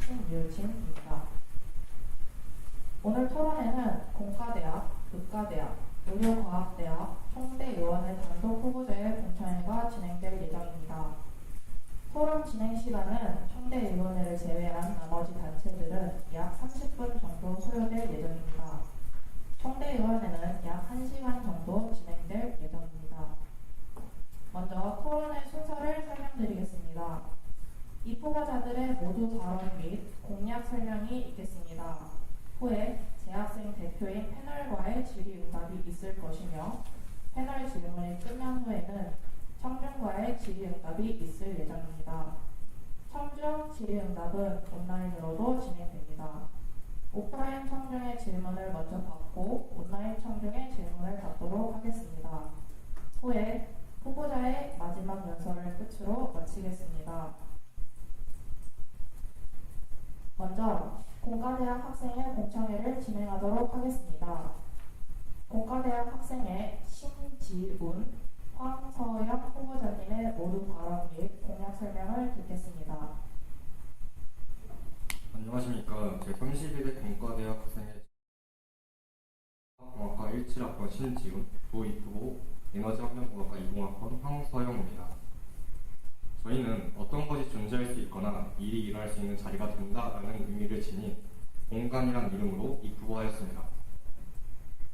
신유진입니다. 오늘 토론회는 공과대학, 의과대학, 의료과학대학, 총대의원의 단독 후보자의 공청회가 진행될 예정입니다. 토론 진행 시간은 총대의원회를 제외한 나머지 단체들은 약 30분 정도 소요될 예정입니다. 총대의원회는 약 1시간 정도 진행될 예정입니다. 먼저 토론의 순서를 설명드리겠습니다. 입후보자들의 모두 발언 및 공약 설명이 있겠습니다. 후에 재학생 대표인 패널과의 질의응답이 있을 것이며 패널 질문이 끝난 후에는 청중과의 질의응답이 있을 예정입니다. 청중 질의응답은 온라인으로도 진행됩니다. 오프라인 청중의 질문을 먼저 받고 온라인 청중의 질문을 받도록 하겠습니다. 후에 후보자의 마지막 연설을 끝으로 마치겠습니다. 먼저 공과대학 학생의 공청회를 진행하도록 하겠습니다. 공과대학 학생의 신지훈, 황서영 후보자님의 모두 발언 및 공약 설명을 듣겠습니다. 안녕하십니까. 제31대 공과대학 학생의 공학과 17학번 신지훈, 도입후보 에너지환경공학과 20학번 황서영입니다. 저희는 어떤 것이 존재할 수 있거나 일이 일어날 수 있는 자리가 된다라는 의미를 지닌 공간이란 이름으로 입후보하였습니다.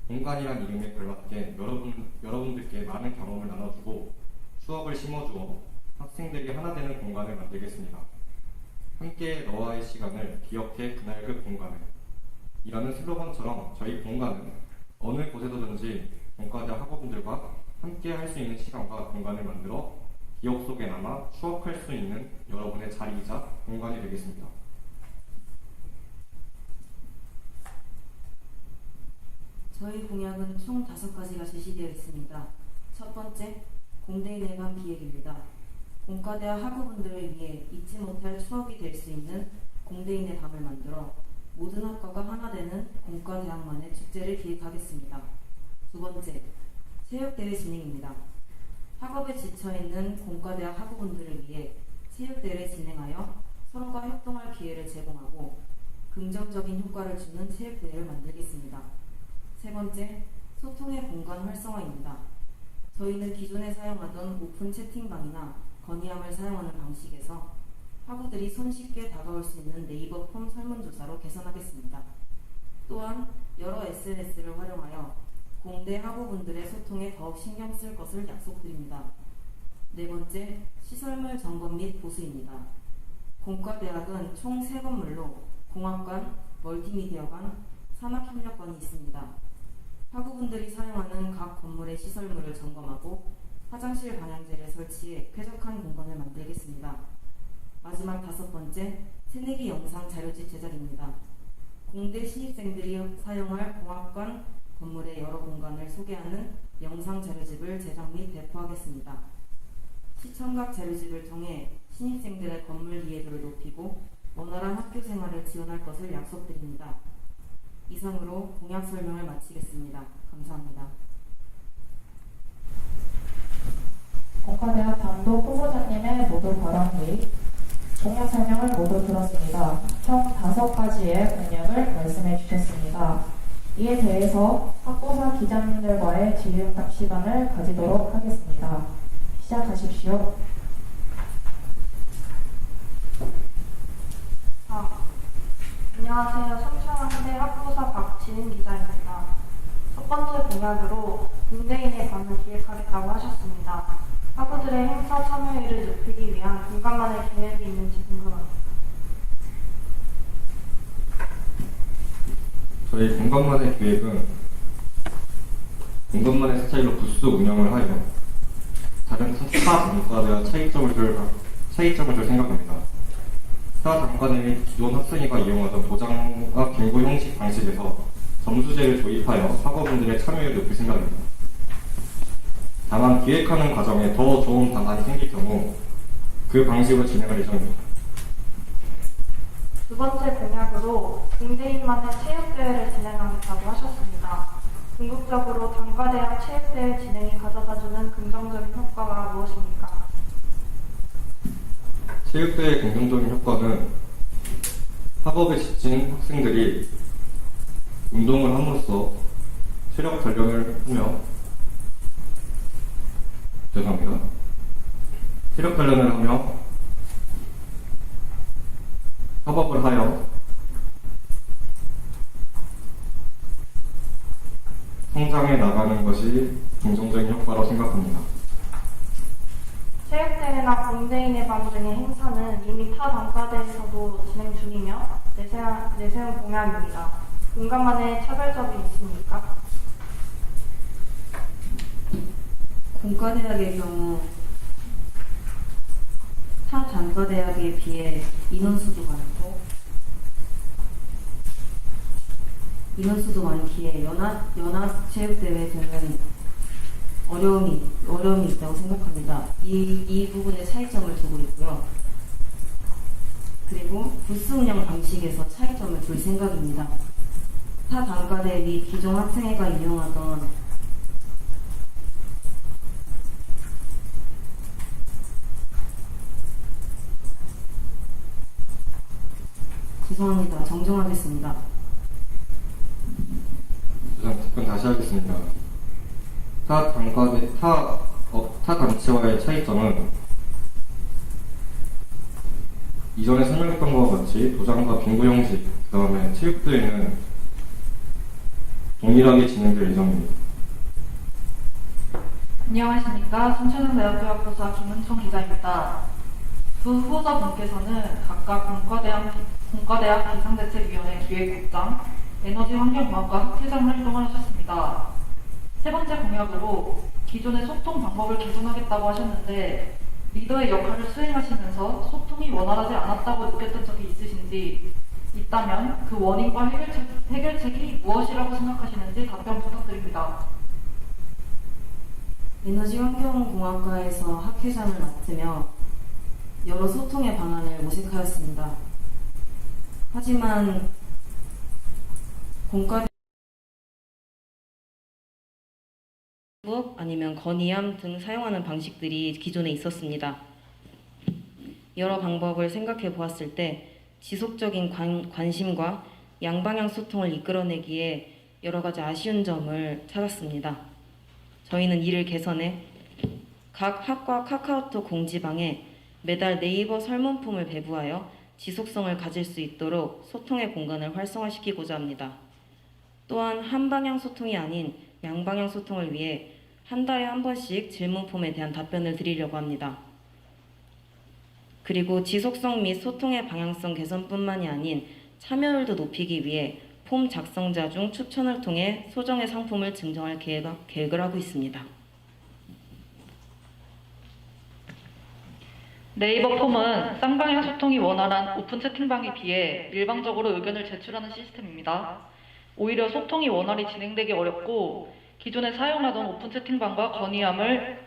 공간이란 이름에 걸맞게 여러분들께 많은 경험을 나눠주고 추억을 심어주어 학생들이 하나 되는 공간을 만들겠습니다. 함께 너와의 시간을 기억해 그날 그 공간을 이라는 슬로건처럼 저희 공간은 어느 곳에서든지 공과대학 학우분들과 함께 할 수 있는 시간과 공간을 만들어 기억 속에 남아 추억할 수 있는 여러분의 자리이자 공간이 되겠습니다. 저희 공약은 총 5가지가 제시되어 있습니다. 첫 번째, 공대인의 밤 기획입니다. 공과대학 학우분들을 위해 잊지 못할 추억이 될 수 있는 공대인의 밤을 만들어 모든 학과가 하나 되는 공과대학만의 축제를 기획하겠습니다. 두 번째, 체육대회 진행입니다. 학업에 지쳐있는 공과대학 학우분들을 위해 체육대회를 진행하여 서로가 협동할 기회를 제공하고 긍정적인 효과를 주는 체육대회를 만들겠습니다. 세 번째, 소통의 공간 활성화입니다. 저희는 기존에 사용하던 오픈 채팅방이나 건의함을 사용하는 방식에서 학우들이 손쉽게 다가올 수 있는 네이버 폼 설문조사로 개선하겠습니다. 또한 여러 SNS를 활용하여 공대 학우분들의 소통에 더욱 신경 쓸 것을 약속드립니다. 네 번째, 시설물 점검 및 보수입니다. 공과대학은 총 3건물로 공학관, 멀티미디어관, 산학협력관이 있습니다. 학우분들이 사용하는 각 건물의 시설물을 점검하고 화장실 방향제를 설치해 쾌적한 공간을 만들겠습니다. 마지막 5번째, 새내기 영상 자료집 제작입니다. 공대 신입생들이 사용할 공학관 건물의 여러 공간을 소개하는 영상 자료집을 제작 및 배포하겠습니다. 시청각 자료집을 통해 신입생들의 건물 이해도를 높이고 원활한 학교 생활을 지원할 것을 약속드립니다. 이상으로 공약 설명을 마치겠습니다. 감사합니다. 공과대학 단독 후보자님의 모두 발언 및 공약 설명을 모두 들었습니다. 총 5가지의 공약을 말씀해 주셨습니다. 이에 대해서 학부사 기자님들과의 질의응답 시간을 가지도록 하겠습니다. 시작하십시오. 안녕하세요. 삼천왕대 학부사 박지민 기자입니다. 첫 번째 공약으로 공대인의 밤을 기획하겠다고 하셨습니다. 학우들의 행사 참여율을 높이기 위한 공간만의 계획이 있는지 궁금합니다. 저희 공간만의 계획은 공간만의 스타일로 부스 운영을 하여 다른 타 단과대와 차이점을 줄 생각합니다. 타 단과대는 기존 학생회가 이용하던 보장과 경고 형식 방식에서 점수제를 도입하여 학우분들의 참여율을 높일 생각입니다. 다만 기획하는 과정에 더 좋은 방안이 생길 경우 그 방식으로 진행할 예정입니다. 두 번째 공약으로 공대인만의 체육대회를 진행하겠다고 하셨습니다. 궁극적으로 단과대학 체육대회 진행이 가져다주는 긍정적인 효과가 무엇입니까? 체육대회의 긍정적인 효과는 학업에 지친 학생들이 운동을 함으로써 체력 단련을 하며 체력 단련을 하며 협업을 하여 성장해 나가는 것이 긍정적인 효과라고 생각합니다. 체육대회나 공대인의 밤 등의 행사는 이미 타 단과대에서도 진행 중이며 내세운 공약입니다. 공간만의 차별점이 있습니까? 공과대학의 경우 타 단과대학에 비해 인원수도 많기에 연합체육대회 등은 어려움이 있다고 생각합니다. 이 부분에 차이점을 두고 있고요. 그리고 부스 운영 방식에서 차이점을 둘 생각입니다. 타 단과대 및 기존 학생회가 이용하던 죄송합니다. 정정하겠습니다. 답변 다시 하겠습니다. 타 단체와의 차이점은 이전에 설명했던 것과 같이 도장과 빙고 형식, 그 다음에 체육대회는 동일하게 진행될 예정입니다. 안녕하십니까. 순천향대학교 학부사 김은총 기자입니다. 두 후보자분께서는 각각 공과대학 비상대책위원회 기획국장, 에너지환경공학과 학회장 활동을 하셨습니다. 세 번째 공약으로 기존의 소통 방법을 개선하겠다고 하셨는데 리더의 역할을 수행하시면서 소통이 원활하지 않았다고 느꼈던 적이 있으신지, 있다면 그 원인과 해결책이 무엇이라고 생각하시는지 답변 부탁드립니다. 에너지환경공학과에서 학회장을 맡으며 여러 소통의 방안을 모색하였습니다. 하지만 공과대 아니면 건의함 등 사용하는 방식들이 기존에 있었습니다. 여러 방법을 생각해 보았을 때 지속적인 관심과 양방향 소통을 이끌어내기에 여러 가지 아쉬운 점을 찾았습니다. 저희는 이를 개선해 각 학과 카카오톡 공지방에 매달 네이버 설문품을 배부하여 지속성을 가질 수 있도록 소통의 공간을 활성화시키고자 합니다. 또한 한방향 소통이 아닌 양방향 소통을 위해 한 달에 한 번씩 질문폼에 대한 답변을 드리려고 합니다. 그리고 지속성 및 소통의 방향성 개선뿐만이 아닌 참여율도 높이기 위해 폼 작성자 중 추천을 통해 소정의 상품을 증정할 계획을 하고 있습니다. 네이버 폼은 쌍방향 소통이 원활한 오픈 채팅방에 비해 일방적으로 의견을 제출하는 시스템입니다. 오히려 소통이 원활히 진행되기 어렵고 기존에 사용하던 오픈 채팅방과 건의함을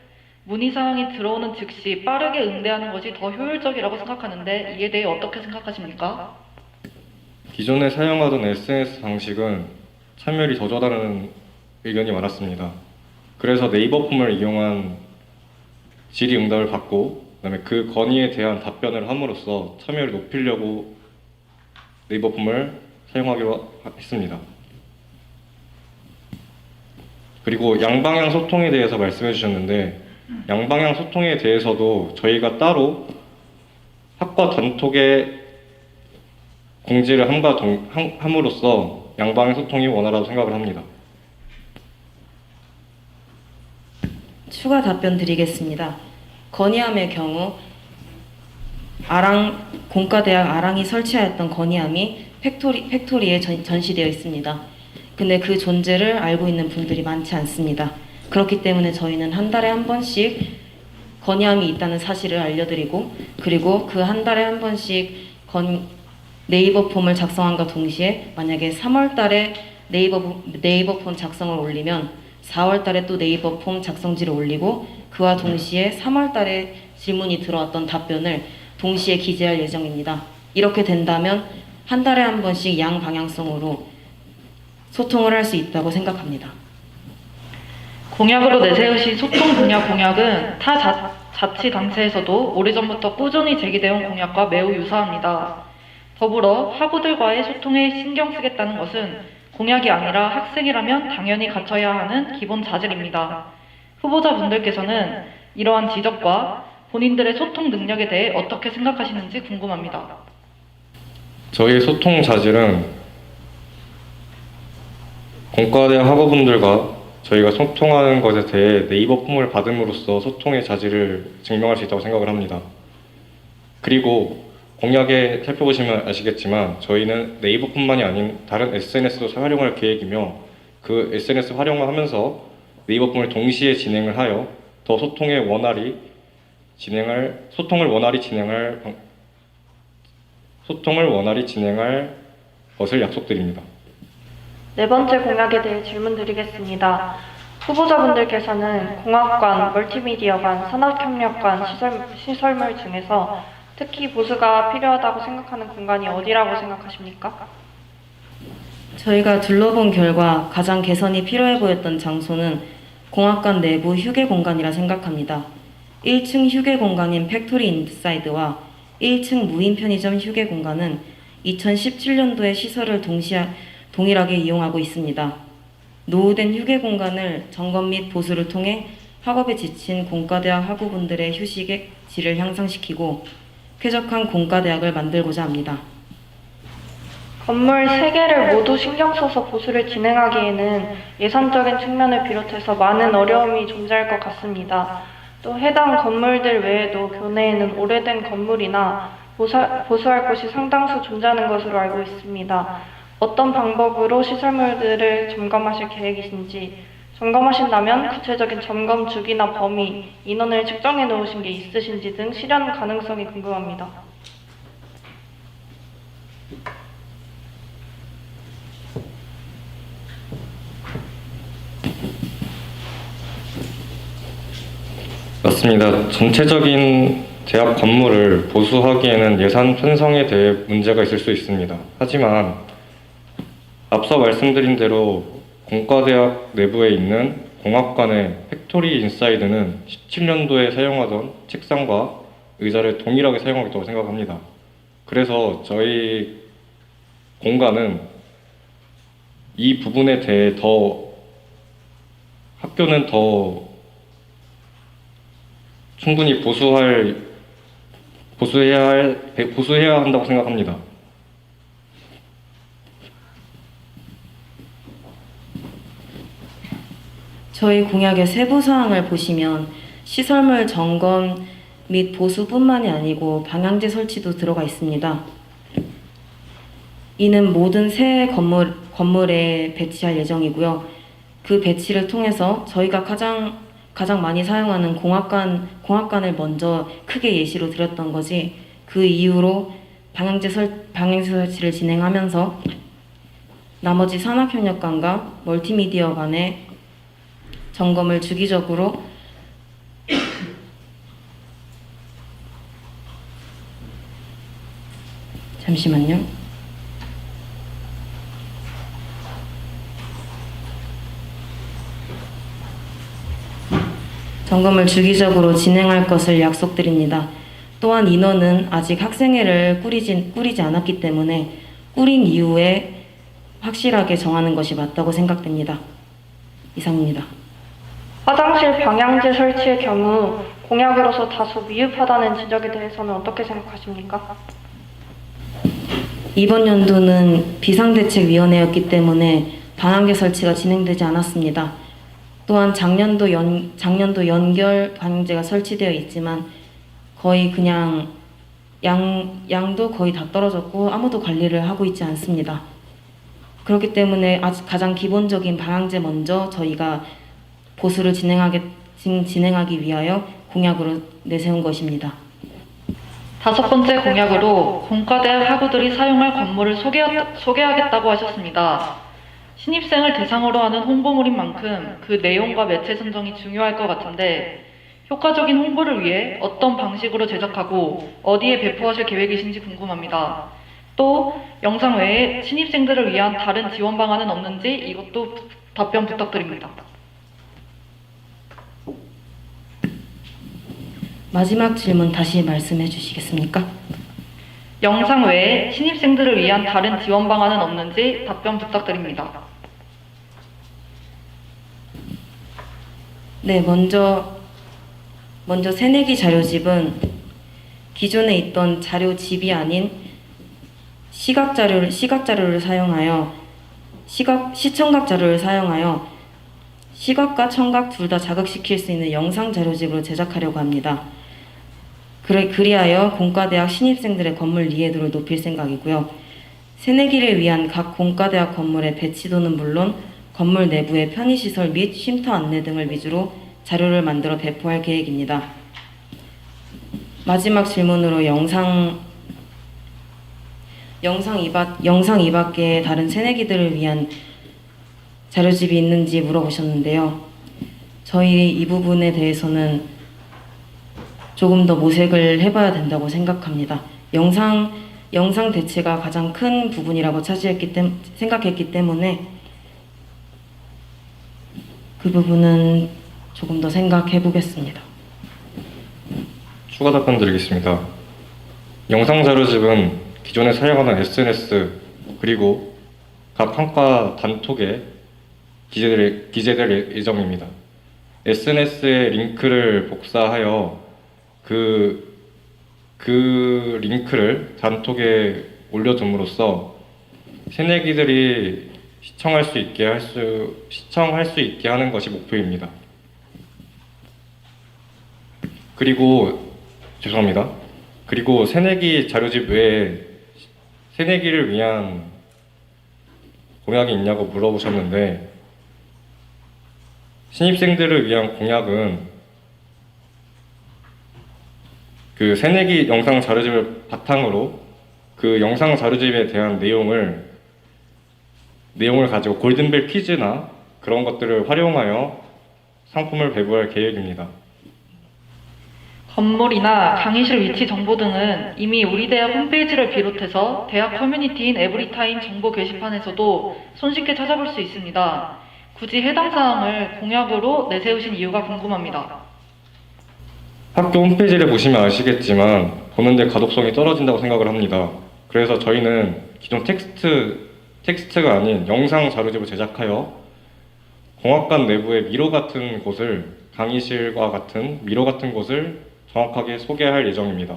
문의사항이 들어오는 즉시 빠르게 응대하는 것이 더 효율적이라고 생각하는데 이에 대해 어떻게 생각하십니까? 기존에 사용하던 SNS 방식은 참여율이 저조하다는 의견이 많았습니다. 그래서 네이버 폼을 이용한 질의응답을 받고 그다음에 그 건의에 대한 답변을 함으로써 참여율을 높이려고 네이버 폼을 사용하기로 했습니다. 그리고 양방향 소통에 대해서 말씀해 주셨는데 양방향 소통에 대해서도 저희가 따로 학과 단톡에 공지를 함으로써 양방향 소통이 원활하다고 생각을 합니다. 추가 답변 드리겠습니다. 건의함의 경우 공과대학 아랑이 설치하였던 건의함이 팩토리에 전시되어 있습니다. 근데 그 존재를 알고 있는 분들이 많지 않습니다. 그렇기 때문에 저희는 한 달에 한 번씩 건의함이 있다는 사실을 알려드리고 그리고 그 한 달에 한 번씩 네이버 폼을 작성함과 동시에 만약에 3월 달에 네이버 폼 작성을 올리면 4월 달에 또 네이버 폼 작성지를 올리고 그와 동시에 3월 달에 질문이 들어왔던 답변을 동시에 기재할 예정입니다. 이렇게 된다면 한 달에 한 번씩 양방향성으로 소통을 할 수 있다고 생각합니다. 공약으로 내세우신 소통 분야 공약은 타 자치단체에서도 오래전부터 꾸준히 제기되어 온 공약과 매우 유사합니다. 더불어 학우들과의 소통에 신경 쓰겠다는 것은 공약이 아니라 학생이라면 당연히 갖춰야 하는 기본 자질입니다. 후보자분들께서는 이러한 지적과 본인들의 소통 능력에 대해 어떻게 생각하시는지 궁금합니다. 저희의 소통 자질은 공과대학 학우분들과 저희가 소통하는 것에 대해 네이버 폼을 받음으로써 소통의 자질을 증명할 수 있다고 생각을 합니다. 그리고 공약에 살펴보시면 아시겠지만 저희는 네이버 폼만이 아닌 다른 SNS도 활용할 계획이며 그 SNS 활용을 하면서 네이버 폼을 동시에 진행을 하여 더 소통을 원활히 진행할 것을 약속드립니다. 네 번째 공약에 대해 질문 드리겠습니다. 후보자분들께서는 공학관, 멀티미디어관, 산업협력관, 시설물 중에서 특히 보수가 필요하다고 생각하는 공간이 어디라고 생각하십니까? 저희가 둘러본 결과 가장 개선이 필요해 보였던 장소는 공학관 내부 휴게 공간이라 생각합니다. 1층 휴게 공간인 팩토리 인사이드와 1층 무인 편의점 휴게 공간은 2017년도에 시설을 동일하게 이용하고 있습니다. 노후된 휴게 공간을 점검 및 보수를 통해 학업에 지친 공과대학 학우분들의 휴식의 질을 향상시키고 쾌적한 공과대학을 만들고자 합니다. 건물 3개를 모두 신경 써서 보수를 진행하기에는 예산적인 측면을 비롯해서 많은 어려움이 존재할 것 같습니다. 또 해당 건물들 외에도 교내에는 오래된 건물이나 보수할 곳이 상당수 존재하는 것으로 알고 있습니다. 어떤 방법으로 시설물들을 점검하실 계획이신지, 점검하신다면 구체적인 점검 주기나 범위, 인원을 측정해 놓으신 게 있으신지 등 실현 가능성이 궁금합니다. 맞습니다. 전체적인 대학 건물을 보수하기에는 예산 편성에 대해 문제가 있을 수 있습니다. 하지만 앞서 말씀드린 대로 공과대학 내부에 있는 공학관의 팩토리 인사이드는 17년도에 사용하던 책상과 의자를 동일하게 사용하겠다고 생각합니다. 그래서 저희 공간은 이 부분에 대해 학교는 더 충분히 보수해야 한다고 생각합니다. 저희 공약의 세부 사항을 보시면 시설물 점검 및 보수뿐만이 아니고 방향제 설치도 들어가 있습니다. 이는 모든 새 건물에 배치할 예정이고요. 그 배치를 통해서 저희가 가장 많이 사용하는 공학관을 먼저 크게 예시로 드렸던 거지, 그 이후로 방향제 설치를 진행하면서 나머지 산학협력관과 멀티미디어 간의 점검을 주기적으로 잠시만요. 점검을 주기적으로 진행할 것을 약속드립니다. 또한 인원은 아직 학생회를 꾸리지 않았기 때문에 꾸린 이후에 확실하게 정하는 것이 맞다고 생각됩니다. 이상입니다. 화장실 방향제 설치의 경우 공약으로서 다소 미흡하다는 지적에 대해서는 어떻게 생각하십니까? 이번 연도는 비상대책위원회였기 때문에 방향제 설치가 진행되지 않았습니다. 또한 작년도 연결 방향제가 설치되어 있지만 거의 그냥 양도 거의 다 떨어졌고 아무도 관리를 하고 있지 않습니다. 그렇기 때문에 가장 기본적인 방향제 먼저 저희가 보수를 진행하기 위하여 공약으로 내세운 것입니다. 5번째 공약으로 공과대학 학우들이 사용할 건물을 소개하겠다고 하셨습니다. 신입생을 대상으로 하는 홍보물인 만큼 그 내용과 매체 선정이 중요할 것 같은데 효과적인 홍보를 위해 어떤 방식으로 제작하고 어디에 배포하실 계획이신지 궁금합니다. 또 영상 외에 신입생들을 위한 다른 지원 방안은 없는지 이것도 답변 부탁드립니다. 마지막 질문 다시 말씀해 주시겠습니까? 영상 외에 신입생들을 위한 다른 지원 방안은 없는지 답변 부탁드립니다. 네, 먼저 새내기 자료집은 기존에 있던 자료집이 아닌 시각 자료를 사용하여 시청각 자료를 사용하여 시각과 청각 둘 다 자극시킬 수 있는 영상 자료집으로 제작하려고 합니다. 그리하여 공과대학 신입생들의 건물 이해도를 높일 생각이고요. 새내기를 위한 각 공과대학 건물의 배치도는 물론 건물 내부의 편의시설 및 쉼터 안내 등을 위주로 자료를 만들어 배포할 계획입니다. 마지막 질문으로 영상 이밖에 다른 새내기들을 위한 자료집이 있는지 물어보셨는데요. 저희 이 부분에 대해서는 조금 더 모색을 해봐야 된다고 생각합니다. 영상 대체가 가장 큰 부분이라고 생각했기 때문에 그 부분은 조금 더 생각해 보겠습니다. 추가 답변 드리겠습니다. 영상 자료집은 기존에 사용하는 SNS 그리고 각 학과 단톡에 기재될 예정입니다. SNS에 링크를 복사하여 그 링크를 단톡에 올려줌으로써 새내기들이 시청할 수 있게 하는 것이 목표입니다. 그리고 새내기 자료집 외에 새내기를 위한 공약이 있냐고 물어보셨는데, 신입생들을 위한 공약은 그 새내기 영상 자료집을 바탕으로 그 영상 자료집에 대한 내용을 가지고 골든벨 퀴즈나 그런 것들을 활용하여 상품을 배부할 계획입니다. 건물이나 강의실 위치 정보 등은 이미 우리 대학 홈페이지를 비롯해서 대학 커뮤니티인 에브리타임 정보 게시판에서도 손쉽게 찾아볼 수 있습니다. 굳이 해당 사항을 공약으로 내세우신 이유가 궁금합니다. 학교 홈페이지를 보시면 아시겠지만 보는데 가독성이 떨어진다고 생각을 합니다. 그래서 저희는 기존 텍스트가 아닌 영상 자료집을 제작하여 공학관 내부의 미로 같은 곳을, 강의실과 같은 미로 같은 곳을 정확하게 소개할 예정입니다.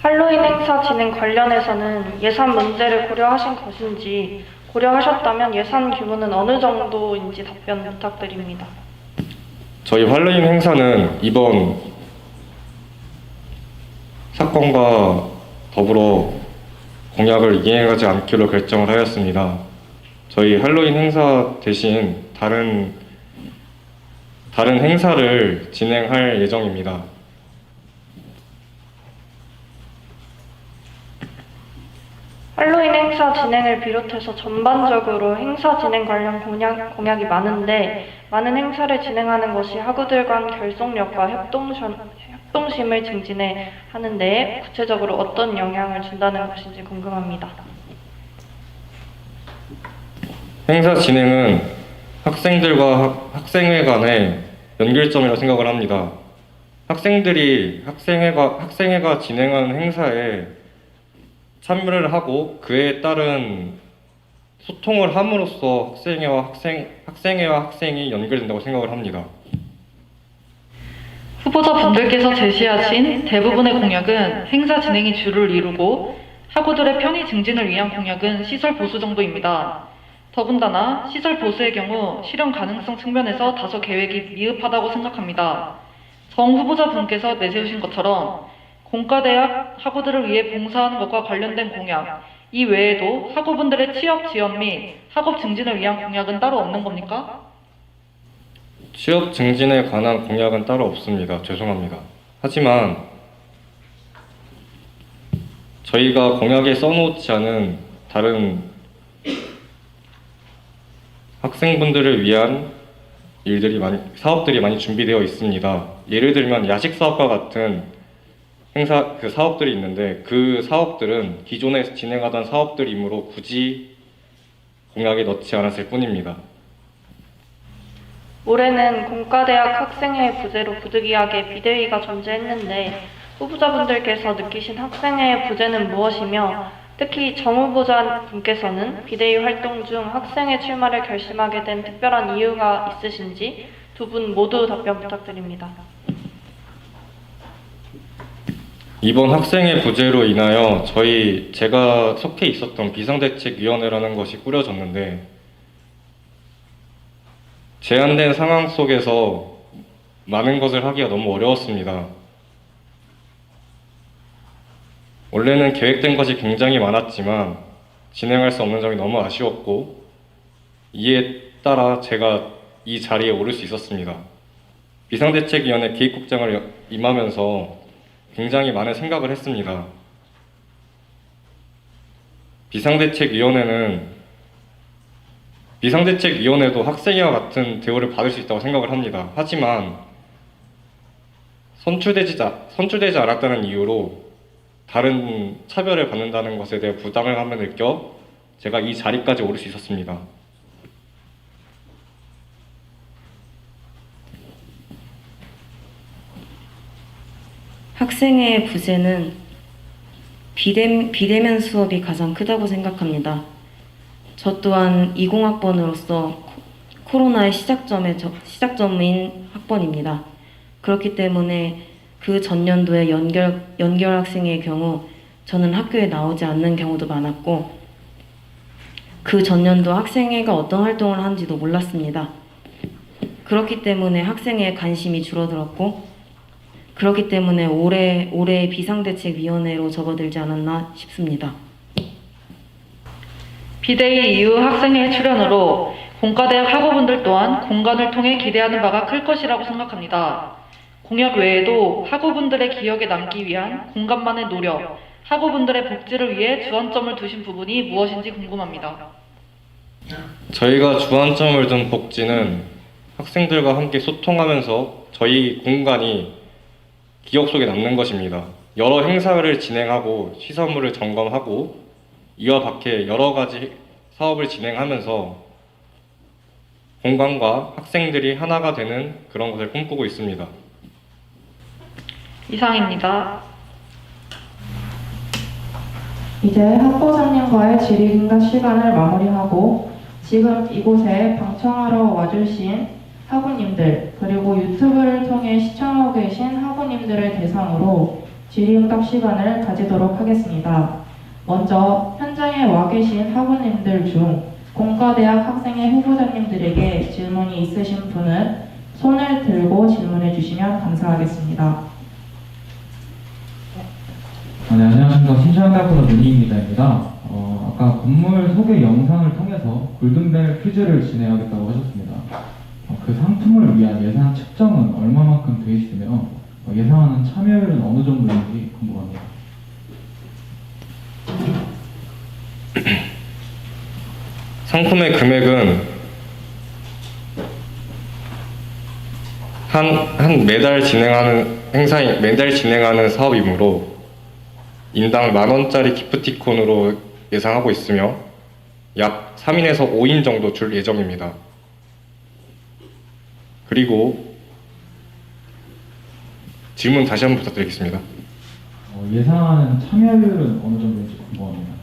할로윈 행사 진행 관련해서는 예산 문제를 고려하신 것인지, 고려하셨다면 예산 규모는 어느 정도인지 답변 부탁드립니다. 저희 할로윈 행사는 이번 사건과 더불어 공약을 이행하지 않기로 결정을 하였습니다. 저희 할로윈 행사 대신 다른 행사를 진행할 예정입니다. 할로윈 행사 진행을 비롯해서 전반적으로 행사 진행 관련 공약이 많은데, 많은 행사를 진행하는 것이 학우들 간 결속력과 협동심을 증진해 하는 데에 구체적으로 어떤 영향을 준다는 것인지 궁금합니다. 행사 진행은 학생들과 학생회 간의 연결점이라고 생각을 합니다. 학생들이 학생회가 진행하는 행사에 참여를 하고 그에 따른 소통을 함으로써 학생회와 학생이 연결된다고 생각을 합니다. 후보자분들께서 제시하신 대부분의 공약은 행사 진행이 주를 이루고 학우들의 편의 증진을 위한 공약은 시설 보수 정도입니다. 더군다나 시설 보수의 경우 실현 가능성 측면에서 다소 계획이 미흡하다고 생각합니다. 정 후보자분께서 내세우신 것처럼 공과대학 학우들을 위해 봉사하는 것과 관련된 공약, 이 외에도 학우분들의 취업 지원 및 학업 증진을 위한 공약은 따로 없는 겁니까? 취업 증진에 관한 공약은 따로 없습니다. 죄송합니다. 하지만 저희가 공약에 써놓지 않은 다른 학생분들을 위한 사업들이 많이 준비되어 있습니다. 예를 들면 야식 사업과 같은 사업들이 있는데, 그 사업들은 기존에 진행하던 사업들이므로 굳이 공약에 넣지 않았을 뿐입니다. 올해는 공과대학 학생회 부재로 부득이하게 비대위가 존재했는데, 후보자분들께서 느끼신 학생의 부재는 무엇이며 특히 정후보자분께서는 비대위 활동 중 학생의 출마를 결심하게 된 특별한 이유가 있으신지 두 분 모두 답변 부탁드립니다. 이번 학생의 부재로 인하여 제가 속해 있었던 비상대책위원회라는 것이 꾸려졌는데 제한된 상황 속에서 많은 것을 하기가 너무 어려웠습니다. 원래는 계획된 것이 굉장히 많았지만 진행할 수 없는 점이 너무 아쉬웠고 이에 따라 제가 이 자리에 오를 수 있었습니다. 비상대책위원회 기획국장을 임하면서 굉장히 많은 생각을 했습니다. 비상대책위원회도 학생회와 같은 대우를 받을 수 있다고 생각을 합니다. 하지만 선출되지 않았다는 이유로 다른 차별을 받는다는 것에 대해 부담감을 느껴 제가 이 자리까지 오를 수 있었습니다. 학생의 부재는 비대면 수업이 가장 크다고 생각합니다. 저 또한 20학번으로서 코로나의 시작점인 학번입니다. 그렇기 때문에 그 전년도에 연결 학생의 경우 저는 학교에 나오지 않는 경우도 많았고 그 전년도 학생회가 어떤 활동을 하는지도 몰랐습니다. 그렇기 때문에 학생회에 관심이 줄어들었고 그렇기 때문에 올해 비상대책위원회로 접어들지 않았나 싶습니다. 비대위 이후 학생회 출연으로 공과대학 학우분들 또한 공간을 통해 기대하는 바가 클 것이라고 생각합니다. 공약 외에도 학우분들의 기억에 남기 위한 공간만의 노력, 학우분들의 복지를 위해 주안점을 두신 부분이 무엇인지 궁금합니다. 저희가 주안점을 둔 복지는 학생들과 함께 소통하면서 저희 공간이 기억 속에 남는 것입니다. 여러 행사를 진행하고 시설물을 점검하고 이와 밖에 여러 가지 사업을 진행하면서 공간과 학생들이 하나가 되는 그런 것을 꿈꾸고 있습니다. 이상입니다. 이제 학부장님과의 질의응답 시간을 마무리하고 지금 이곳에 방청하러 와주신 학우님들 그리고 유튜브를 통해 시청하고 계신 학우님들을 대상으로 질의응답 시간을 가지도록 하겠습니다. 먼저 현장에 와 계신 학우님들 중 공과대학 학생회 후보자님들에게 질문이 있으신 분은 손을 들고 질문해 주시면 감사하겠습니다. 네, 안녕하십니까. 신시한대학교 문희입니다. 아까 건물 소개 영상을 통해서 골든벨 퀴즈를 진행하겠다고 하셨습니다. 그 상품을 위한 예산 측정은 얼마만큼 되어 있으며 예상하는 참여율은 어느 정도인지 궁금합니다. 상품의 금액은 매달 진행하는 사업이므로 인당 10,000원짜리 기프티콘으로 예상하고 있으며 약 3인에서 5인 정도 줄 예정입니다. 그리고 질문 다시 한번 부탁드리겠습니다. 예상하는 참여율은 어느 정도인지 궁금합니다.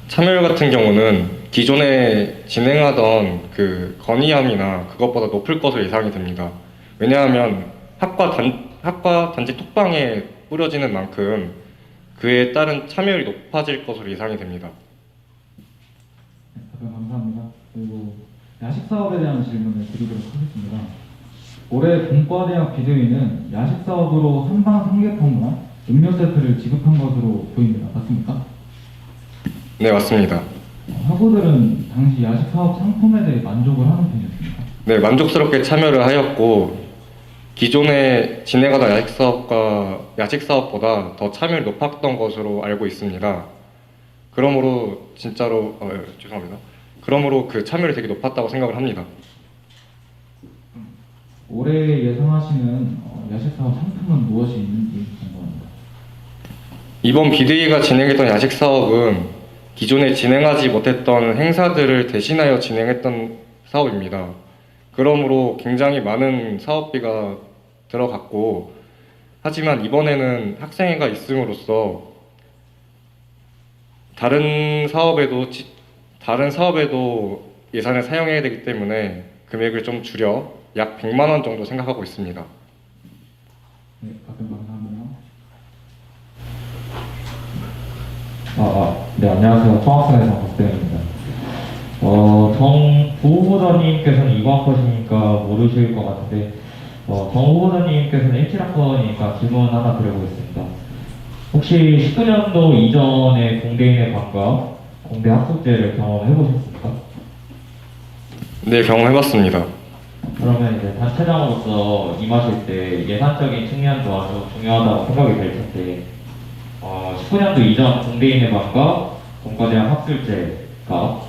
참여율 같은 경우는 기존에 진행하던 그 건의함이나 그것보다 높을 것으로 예상이 됩니다. 왜냐하면 학과 단지 톡방에 뿌려지는 만큼 그에 따른 참여율이 높아질 것으로 예상이 됩니다. 네, 답변 감사합니다. 그리고 야식 사업에 대한 질문을 드리도록 하겠습니다. 올해 공과대학 비대위는 야식 사업으로 한방 삼계탕과 음료 세트를 지급한 것으로 보입니다. 맞습니까? 네, 맞습니다. 학우들은 당시 야식 사업 상품에 대해 만족을 하는 편이었습니까? 네, 만족스럽게 참여를 하였고 기존에 진행하던 야식 사업보다 더 참여율이 높았던 것으로 알고 있습니다. 그러므로 죄송합니다. 그러므로 그 참여율이 되게 높았다고 생각을 합니다. 올해 예상하시는 야식 사업 상품은 무엇이 있는지 궁금합니다. 이번 비대위가 진행했던 야식 사업은 기존에 진행하지 못했던 행사들을 대신하여 진행했던 사업입니다. 그러므로 굉장히 많은 사업비가 들어갔고 하지만 이번에는 학생회가 있음으로써 다른 사업에도 예산을 사용해야 되기 때문에 금액을 좀 줄여 약 100만 원 정도 생각하고 있습니다. 네, 답변 감사합니다. 네, 안녕하세요. 통합선에서 박대현입니다. 정 부후보자님께서는 이과학과시니까 모르실 것 같은데, 정 후보자님께서는 17학번이니까 질문 하나 드려보겠습니다. 혹시 19년도 이전에 공대인의 반과 공대 학습제를 경험해보셨습니까? 네, 경험해봤습니다. 그러면 이제 단체장으로서 임하실 때 예산적인 측면도 아주 중요하다고 생각이 될 텐데, 19년도 이전 공대인의 반과 공과대학 학술제가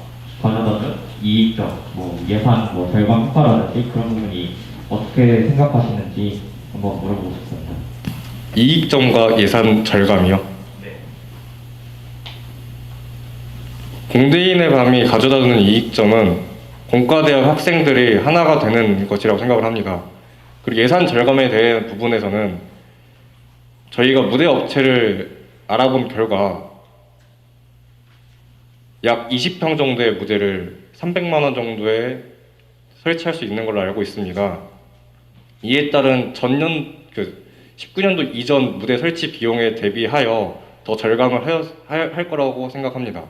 가져다준 이익점, 예산, 절감 효과라든지 그런 부분이 어떻게 생각하시는지 한번 물어보고 싶습니다. 이익점과 예산 절감이요? 네. 공대인의 밤이 가져다주는 이익점은 공과대학 학생들이 하나가 되는 것이라고 생각을 합니다. 그리고 예산 절감에 대한 부분에서는 저희가 무대 업체를 알아본 결과 약 20평 정도의 무대를 300만 원 정도에 설치할 수 있는 걸로 알고 있습니다. 이에 따른 19년도 이전 무대 설치 비용에 대비하여 더 절감을 할 거라고 생각합니다.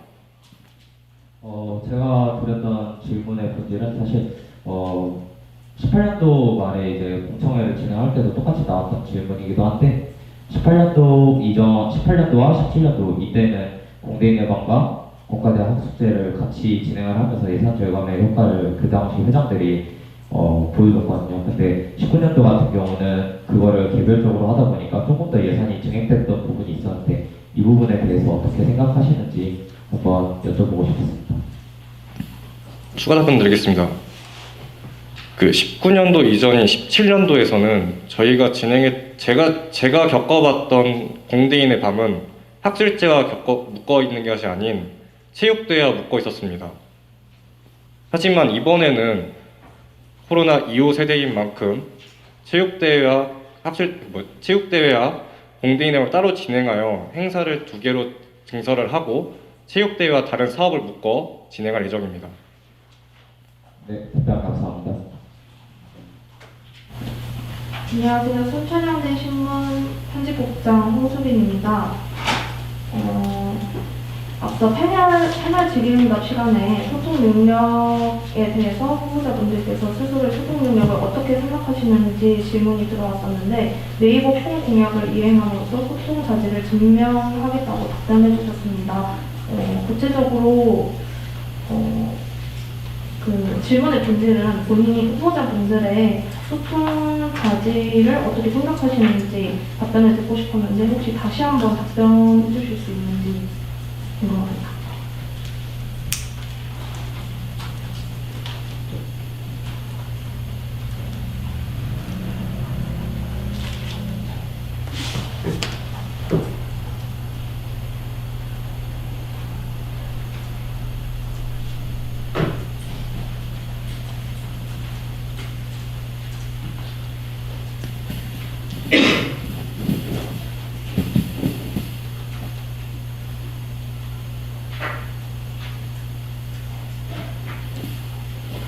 제가 드렸던 질문의 본질은 사실 18년도 말에 이제 공청회를 진행할 때도 똑같이 나왔던 질문이기도 한데 18년도와 17년도 이때는 공대인의 반과 공과대학 학습제를 같이 진행을 하면서 예산 절감의 효과를 그 당시 회장들이 보여줬거든요. 근데 19년도 같은 경우는 그거를 개별적으로 하다 보니까 조금 더 예산이 증액됐던 부분이 있었는데 이 부분에 대해서 어떻게 생각하시는지 한번 여쭤보고 싶습니다. 추가 답변 드리겠습니다. 19년도 이전인 17년도에서는 제가 겪어봤던 공대인의 밤은 학술제와 묶어 있는 것이 아닌 체육대회와 묶어 있었습니다. 하지만 이번에는 코로나 이후 세대인 만큼 체육대회와 공대인의 밤을 따로 진행하여 행사를 2개로 증설을 하고 체육대회와 다른 사업을 묶어 진행할 예정입니다. 네, 답변 감사합니다. 안녕하세요. 순천향대 신문 편집국장 홍수빈입니다. 앞서 패널 질의응답 시간에 소통 능력에 대해서 후보자분들께서 스스로의 소통 능력을 어떻게 생각하시는지 질문이 들어왔었는데 네이버 폰 공약을 이행함으로써 소통 자질을 증명하겠다고 답변해 주셨습니다. 구체적으로 그 질문의 본질은 본인이 후보자분들의 소통 자질을 어떻게 생각하시는지 답변을 듣고 싶었는데 혹시 다시 한번 답변해 주실 수 있는지 궁금합니다.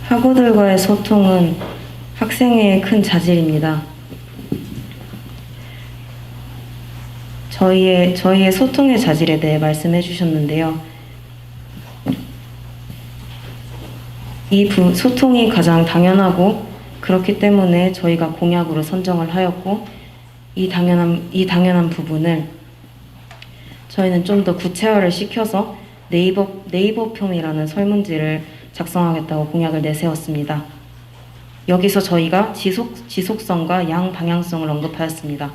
학우들과의 소통은 학생회의 큰 자질입니다. 저희의 소통의 자질에 대해 말씀해 주셨는데요. 소통이 가장 당연하고 그렇기 때문에 저희가 공약으로 선정을 하였고 이 당연한 부분을 저희는 좀 더 구체화를 시켜서 네이버 폼이라는 설문지를 작성하겠다고 공약을 내세웠습니다. 여기서 저희가 지속성과 양방향성을 언급하였습니다.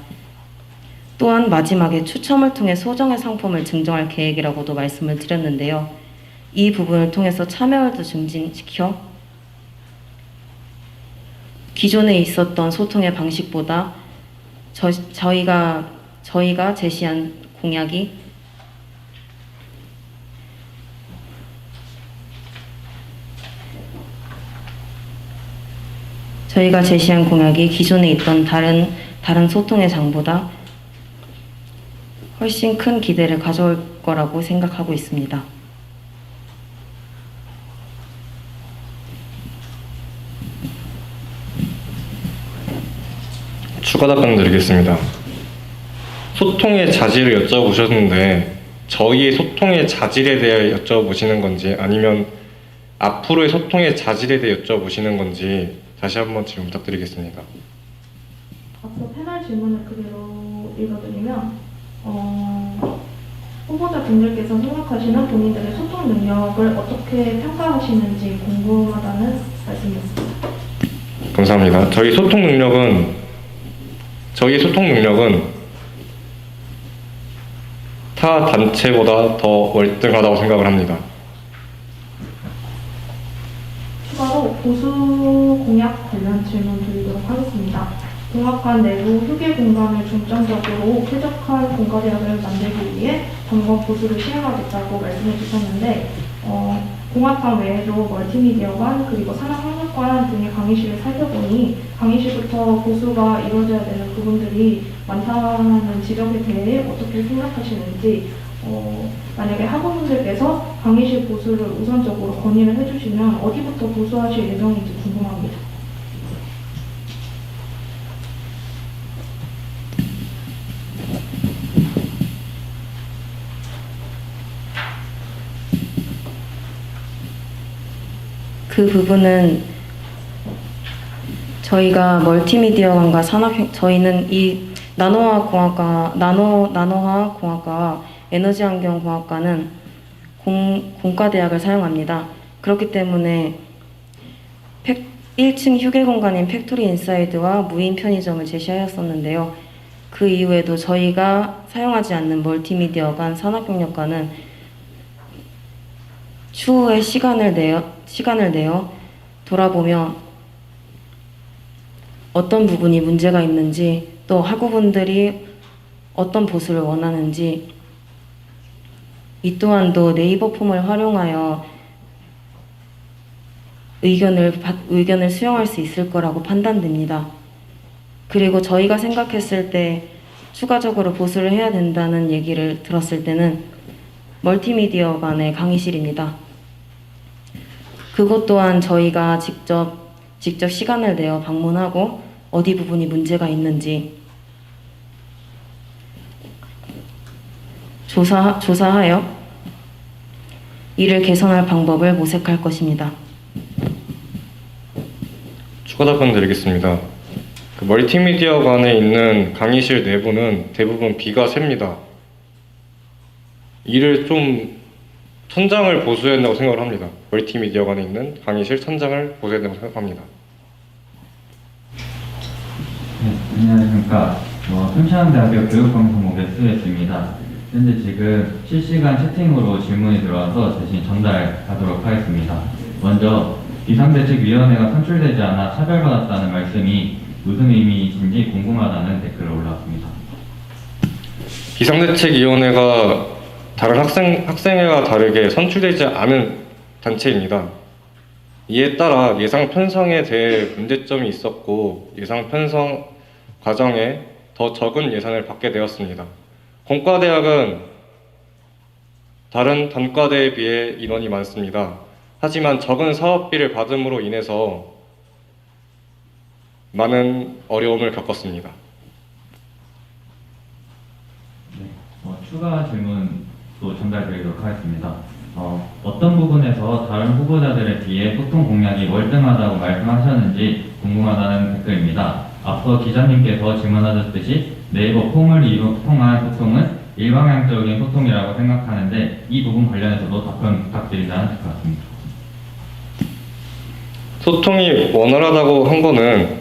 또한 마지막에 추첨을 통해 소정의 상품을 증정할 계획이라고도 말씀을 드렸는데요. 이 부분을 통해서 참여율도 증진시켜 기존에 있었던 소통의 방식보다 저희가 제시한 공약이 기존에 있던 다른 다른 소통의 장보다 훨씬 큰 기대를 가져올 거라고 생각하고 있습니다. 추가 답변 드리겠습니다. 소통의 자질을 여쭤보셨는데 저희의 소통의 자질에 대해 여쭤보시는 건지 아니면 앞으로의 소통의 자질에 대해 여쭤보시는 건지 다시 한번 질문 부탁드리겠습니다. 앞서 패널 질문을 그대로 읽어드리면 후보자분들께서 생각하시는 본인들의 소통 능력을 어떻게 평가하시는지 궁금하다는 말씀이었습니다. 감사합니다. 저희 소통 능력은 타 단체보다 더 월등하다고 생각을 합니다. 추가로 보수 공약 관련 질문 드리도록 하겠습니다. 공학관 내부 휴게 공간을 중점적으로 쾌적한 공과대학을 만들기 위해 점검 보수를 시행하겠다고 말씀해 주셨는데 공학관 외에도 멀티미디어관 그리고 산업학력관 등의 강의실을 살펴보니 강의실부터 보수가 이루어져야 되는 부분들이 많다는 지적에 대해 어떻게 생각하시는지 만약에 학우분들께서 강의실 보수를 우선적으로 건의를 해주시면 어디부터 보수하실 예정인지 궁금합니다. 그 부분은 저희가 멀티미디어관과 저희는 이 나노화학 공학과와 에너지환경공학과는 공과대학을 사용합니다. 그렇기 때문에 1층 휴게 공간인 팩토리 인사이드와 무인 편의점을 제시하였었는데요. 그 이후에도 저희가 사용하지 않는 멀티미디어관, 산업경력관은 추후에 시간을 내어 돌아보며 어떤 부분이 문제가 있는지 또 학우분들이 어떤 보수를 원하는지 이 또한도 네이버 폼을 활용하여 의견을 수용할 수 있을 거라고 판단됩니다. 그리고 저희가 생각했을 때 추가적으로 보수를 해야 된다는 얘기를 들었을 때는 멀티미디어 간의 강의실입니다. 그것 또한 저희가 직접 시간을 내어 방문하고 어디 부분이 문제가 있는지 조사하여 이를 개선할 방법을 모색할 것입니다. 추가 답변 드리겠습니다. 그 멀티미디어관에 있는 강의실 내부는 대부분 비가 셉니다. 이를 좀 천장을 보수해야 된다고 생각을 합니다. 멀티미디어관에 있는 강의실 천장을 보수해야 된다고 생각합니다. 네, 안녕하십니까. 순천대학교 교육방송국의 수혜수입니다. 현재 지금 실시간 채팅으로 질문이 들어와서 대신 전달하도록 하겠습니다. 먼저 비상대책위원회가 선출되지 않아 차별받았다는 말씀이 무슨 의미이신지 궁금하다는 댓글을 올라왔습니다. 비상대책위원회가 다른 학생회와 다르게 선출되지 않은 단체입니다. 이에 따라 예상 편성에 대해 문제점이 있었고 예상 편성 과정에 더 적은 예산을 받게 되었습니다. 공과대학은 다른 단과대에 비해 인원이 많습니다. 하지만 적은 사업비를 받음으로 인해서 많은 어려움을 겪었습니다. 네, 추가 질문도 전달드리도록 하겠습니다. 어떤 부분에서 다른 후보자들에 비해 소통 공약이 월등하다고 말씀하셨는지 궁금하다는 댓글입니다. 앞서 기자님께서 질문하셨듯이 네이버 폼을 통한 소통은 일방향적인 소통이라고 생각하는데 이 부분 관련해서도 답변 부탁드리자는 것 같습니다. 소통이 원활하다고 한 거는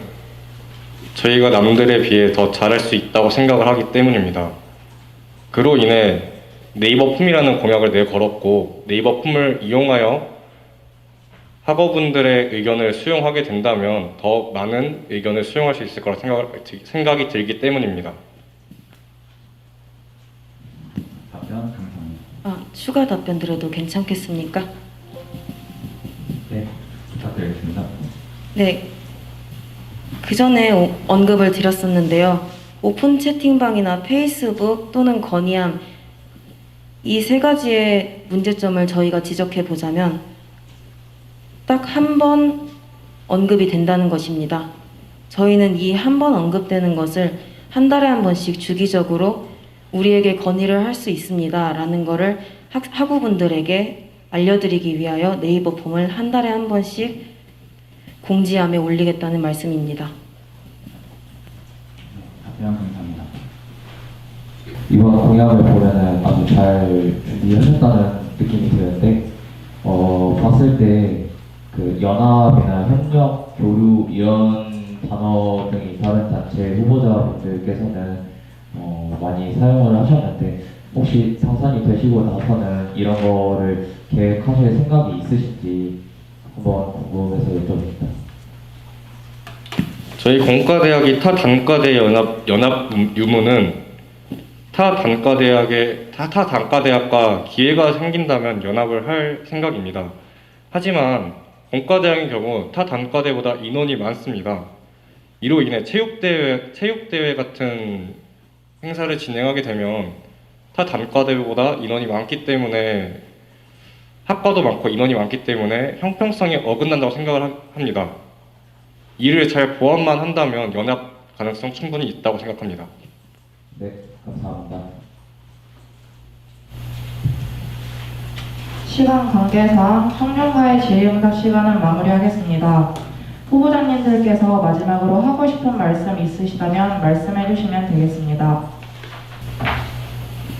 저희가 남들에 비해 더 잘할 수 있다고 생각을 하기 때문입니다. 그로 인해 네이버 폼이라는 공약을 내걸었고 네이버 폼을 이용하여 학우분들의 의견을 수용하게 된다면 더 많은 의견을 수용할 수 있을 거라 생각이 들기 때문입니다. 답변 감사합니다. 추가 답변 드려도 괜찮겠습니까? 네, 부탁드리겠습니다. 네. 그 전에 언급을 드렸었는데요. 오픈 채팅방이나 페이스북 또는 건의함 이 세 가지의 문제점을 저희가 지적해 보자면 딱 한 번 언급이 된다는 것입니다. 저희는 이 한 번 언급되는 것을 한 달에 한 번씩 주기적으로 우리에게 건의를 할 수 있습니다. 라는 거를 학우분들에게 알려드리기 위하여 네이버 폼을 한 달에 한 번씩 공지함에 올리겠다는 말씀입니다. 답변 감사합니다. 이번 공약을 보면은 아주 잘 준비하셨다는 느낌이 드는데, 봤을 때 그 연합이나 협력, 교류 이런 단어 등이 다른 단체 후보자분들께서는 많이 사용을 하셨는데 혹시 당선이 되시고 나서는 이런 거를 계획하실 생각이 있으신지 한번 궁금해서 여쭤봅니다. 저희 공과대학이 타 단과대 연합 유무는 타 단과대학과 기회가 생긴다면 연합을 할 생각입니다. 하지만 공과대학의 경우 타 단과대보다 인원이 많습니다. 이로 인해 체육대회 같은 행사를 진행하게 되면 타 단과대보다 인원이 많기 때문에 학과도 많고 인원이 많기 때문에 형평성에 어긋난다고 생각을 합니다. 이를 잘 보완만 한다면 연합 가능성 충분히 있다고 생각합니다. 네, 감사합니다. 시간 관계상 청년과의 질의응답 시간은 마무리하겠습니다. 후보자님들께서 마지막으로 하고 싶은 말씀 있으시다면 말씀해 주시면 되겠습니다.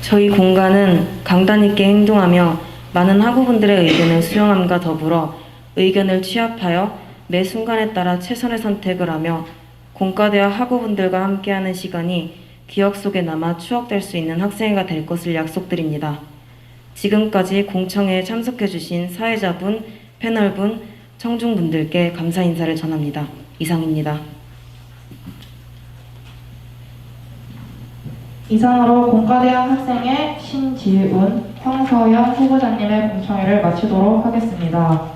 저희 공간은 강단 있게 행동하며 많은 학우분들의 의견을 수용함과 더불어 의견을 취합하여 매 순간에 따라 최선의 선택을 하며 공과대학 학우분들과 함께하는 시간이 기억 속에 남아 추억될 수 있는 학생회가 될 것을 약속드립니다. 지금까지 공청회에 참석해주신 사회자분, 패널분, 청중분들께 감사 인사를 전합니다. 이상입니다. 이상으로 공과대학 학생회 신지은, 황서영 후보자님의 공청회를 마치도록 하겠습니다.